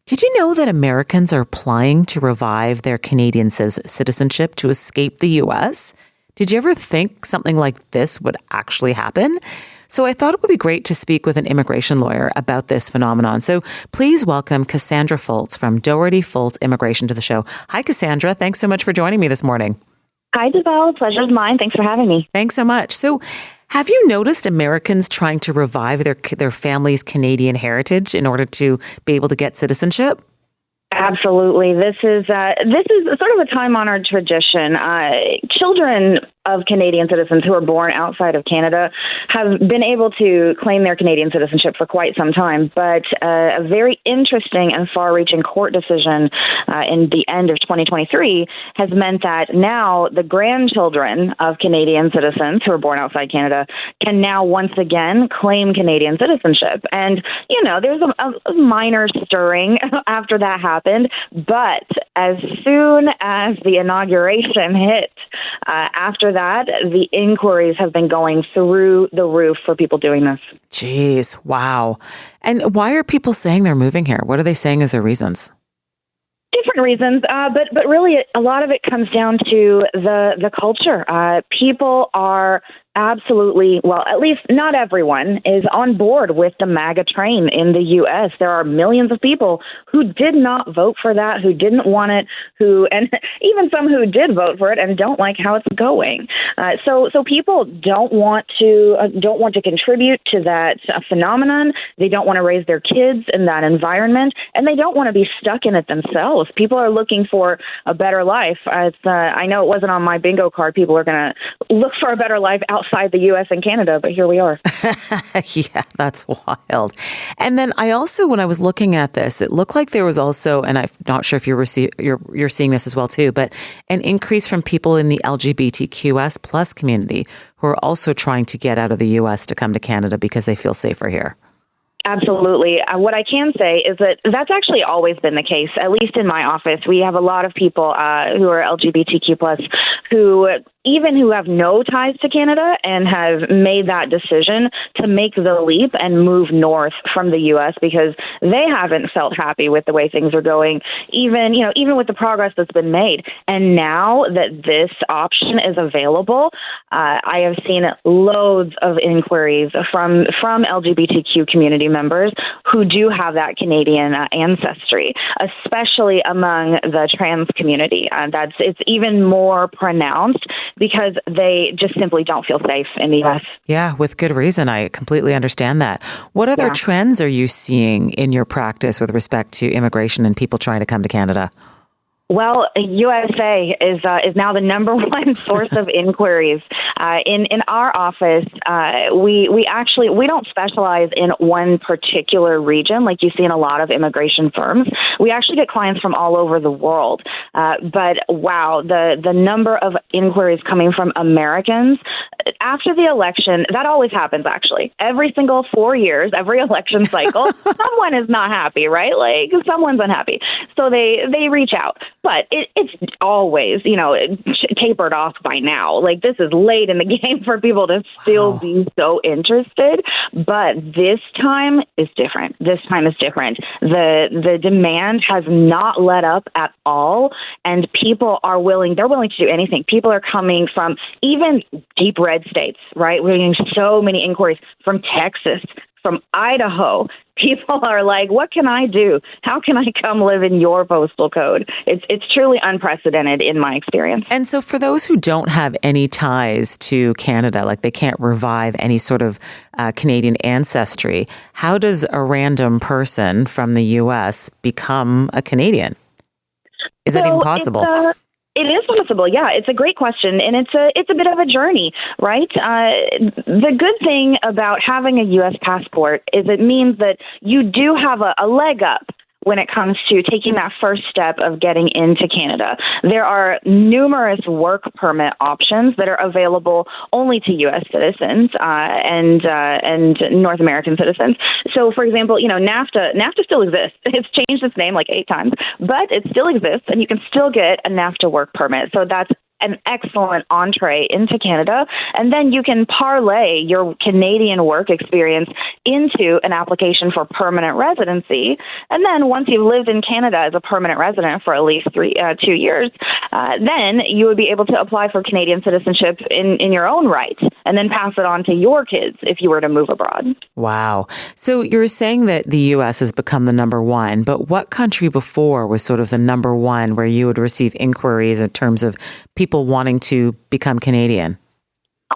Did you know that Americans are applying to revive their Canadian citizenship to escape the U.S.? Did you ever think something like this would actually happen? So I thought it would be great to speak with an immigration lawyer about this phenomenon. So please welcome Cassandra Fultz from Doherty Fultz Immigration to the show. Hi, Cassandra. Thanks so much for joining me this morning. Hi, Giselle. Pleasure's mine. Thanks for having me. Thanks so much. So have you noticed Americans trying to revive their family's Canadian heritage in order to be able to get citizenship? Absolutely. This is sort of a time-honored tradition. Children of Canadian citizens who are born outside of Canada have been able to claim their Canadian citizenship for quite some time, but a very interesting and far-reaching court decision in the end of 2023 has meant that now the grandchildren of Canadian citizens who are born outside Canada can now once again claim Canadian citizenship. And, you know, there's a minor stirring after that happened, but as soon as the inauguration hit, after that, the inquiries have been going through the roof for people doing this. Jeez, wow. And why are people saying they're moving here? What are they saying as their reasons? Different reasons, but really a lot of it comes down to the culture. People are absolutely, well, at least not everyone is on board with the MAGA train in the U.S. There are millions of people who did not vote for that, who didn't want it, and even some who did vote for it and don't like how it's going. So people don't want to contribute to that phenomenon. They don't want to raise their kids in that environment, and they don't want to be stuck in it themselves. People are looking for a better life. I know it wasn't on my bingo card. People are going to look for a better life outside the U.S. and Canada, but here we are. Yeah, that's wild. And then I also, when I was looking at this, it looked like there was also, and I'm not sure if you're seeing this as well too, but an increase from people in the LGBTQS plus community who are also trying to get out of the U.S. to come to Canada because they feel safer here. Absolutely. What I can say is that that's actually always been the case. At least in my office, we have a lot of people who are LGBTQ plus who have no ties to Canada and have made that decision to make the leap and move north from the U.S. because they haven't felt happy with the way things are going, even with the progress that's been made. And now that this option is available, I have seen loads of inquiries from LGBTQ community members who do have that Canadian ancestry, especially among the trans community. It's even more pronounced because they just simply don't feel safe in the U.S. Yeah, with good reason. I completely understand that. What other trends are you seeing in your practice with respect to immigration and people trying to come to Canada? Well, USA is now the number one source of inquiries. In our office, we don't specialize in one particular region like you see in a lot of immigration firms. We actually get clients from all over the world. But wow, the number of inquiries coming from Americans after the election, that always happens actually. Every single 4 years, every election cycle, someone is not happy, right? Like someone's unhappy. So they reach out. But it's always, tapered off by now. Like this is late in the game for people to still be so interested. But this time is different. The demand has not let up at all. And people are willing to do anything. People are coming from even deep red states, right? We're getting so many inquiries from Texas, from Idaho. People are like, what can I do? How can I come live in your postal code? It's truly unprecedented in my experience. And so for those who don't have any ties to Canada, like they can't revive any sort of Canadian ancestry, how does a random person from the U.S. become a Canadian? Is that even possible? It is possible. Yeah, it's a great question. And it's a bit of a journey, right? The good thing about having a U.S. passport is it means that you do have a leg up when it comes to taking that first step of getting into Canada. There are numerous work permit options that are available only to U.S. citizens and North American citizens. So, for example, NAFTA still exists. It's changed its name like 8 times, but it still exists, and you can still get a NAFTA work permit. So that's an excellent entree into Canada, and then you can parlay your Canadian work experience into an application for permanent residency. And then once you've lived in Canada as a permanent resident for at least 2 years, then you would be able to apply for Canadian citizenship in your own right, and then pass it on to your kids if you were to move abroad. Wow. So you're saying that the U.S. has become the number one, but what country before was sort of the number one where you would receive inquiries in terms of people wanting to become Canadian?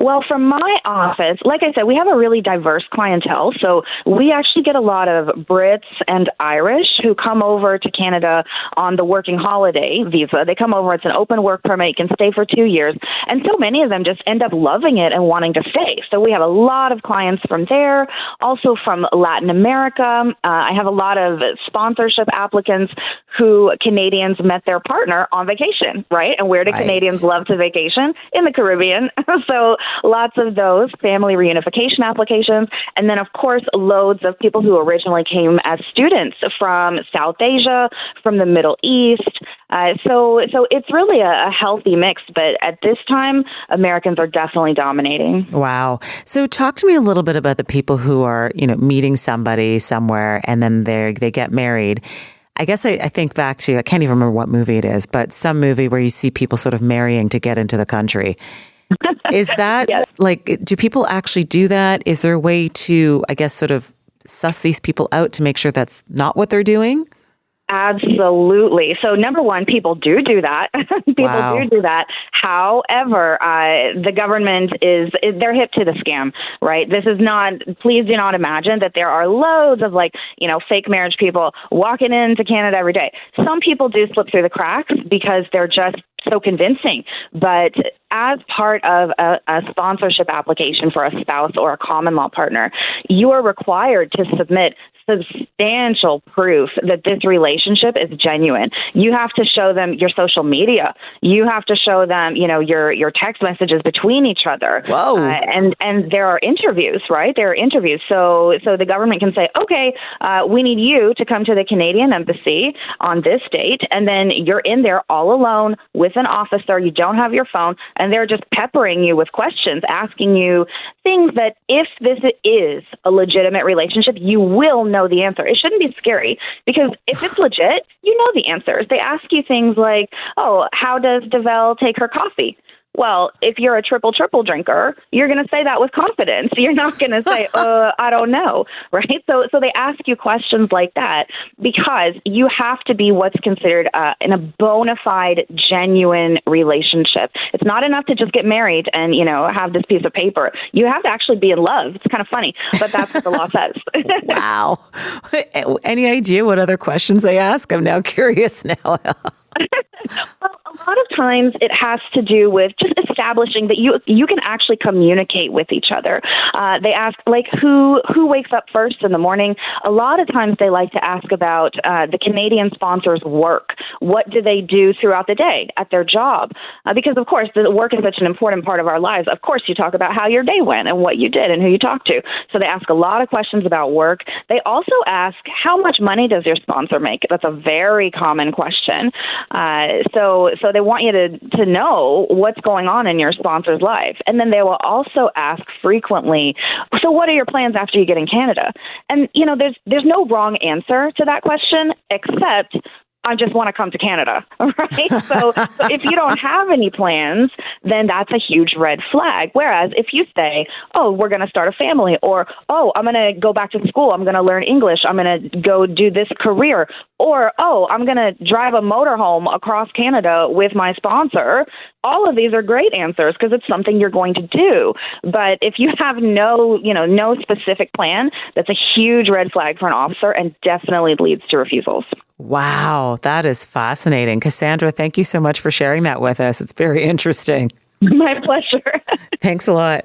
Well, from my office, like I said, we have a really diverse clientele. So we actually get a lot of Brits and Irish who come over to Canada on the working holiday visa. They come over, it's an open work permit, you can stay for 2 years. And so many of them just end up loving it and wanting to stay. So we have a lot of clients from there, also from Latin America. I have a lot of sponsorship applicants who Canadians met their partner on vacation, right? And where do Canadians love to vacation? In the Caribbean. So lots of those family reunification applications. And then, of course, loads of people who originally came as students from South Asia, from the Middle East. So it's really a healthy mix. But at this time, Americans are definitely dominating. Wow. So talk to me a little bit about the people who are, meeting somebody somewhere and then they get married. I guess I think back to, I can't even remember what movie it is, but some movie where you see people sort of marrying to get into the country. Is that Yes. do people actually do that? Is there a way to, I guess, sort of suss these people out to make sure that's not what they're doing? Absolutely. So number one, people do that. People do that. However, the government they're hip to the scam, right? This is not, please do not imagine that there are loads of fake marriage people walking into Canada every day. Some people do slip through the cracks because they're just so convincing. But as part of a sponsorship application for a spouse or a common law partner, you are required to submit substantial proof that this relationship is genuine. You have to show them your social media. You have to show them, your text messages between each other. Whoa. And there are interviews, right? There are interviews. So the government can say, okay, we need you to come to the Canadian embassy on this date. And then you're in there all alone with an officer. You don't have your phone. And they're just peppering you with questions, asking you things that if this is a legitimate relationship, you will know the answer. It shouldn't be scary because if it's legit, you know the answers. They ask you things like, oh, how does Devel take her coffee? Well, if you're a triple drinker, you're going to say that with confidence. You're not going to say, I don't know, right? So they ask you questions like that because you have to be what's considered in a bona fide, genuine relationship. It's not enough to just get married and, have this piece of paper. You have to actually be in love. It's kind of funny, but that's what the law says. Wow. Any idea what other questions they ask? I'm now curious now. Well, a lot of times it has to do with just establishing that you can actually communicate with each other. They ask, who wakes up first in the morning? A lot of times they like to ask about the Canadian sponsor's work. What do they do throughout the day at their job? Because, of course, the work is such an important part of our lives. Of course, you talk about how your day went and what you did and who you talked to. So they ask a lot of questions about work. They also ask, how much money does your sponsor make? That's a very common question. So they want you to know what's going on in your sponsor's life. And then they will also ask frequently, so what are your plans after you get in Canada? And, there's no wrong answer to that question, except I just want to come to Canada, right? So if you don't have any plans, then that's a huge red flag. Whereas if you say, oh, we're going to start a family, or, oh, I'm going to go back to school, I'm going to learn English, I'm going to go do this career, or, oh, I'm going to drive a motorhome across Canada with my sponsor, all of these are great answers because it's something you're going to do. But if you have no specific plan, that's a huge red flag for an officer and definitely leads to refusals. Wow, that is fascinating. Cassandra, thank you so much for sharing that with us. It's very interesting. My pleasure. Thanks a lot.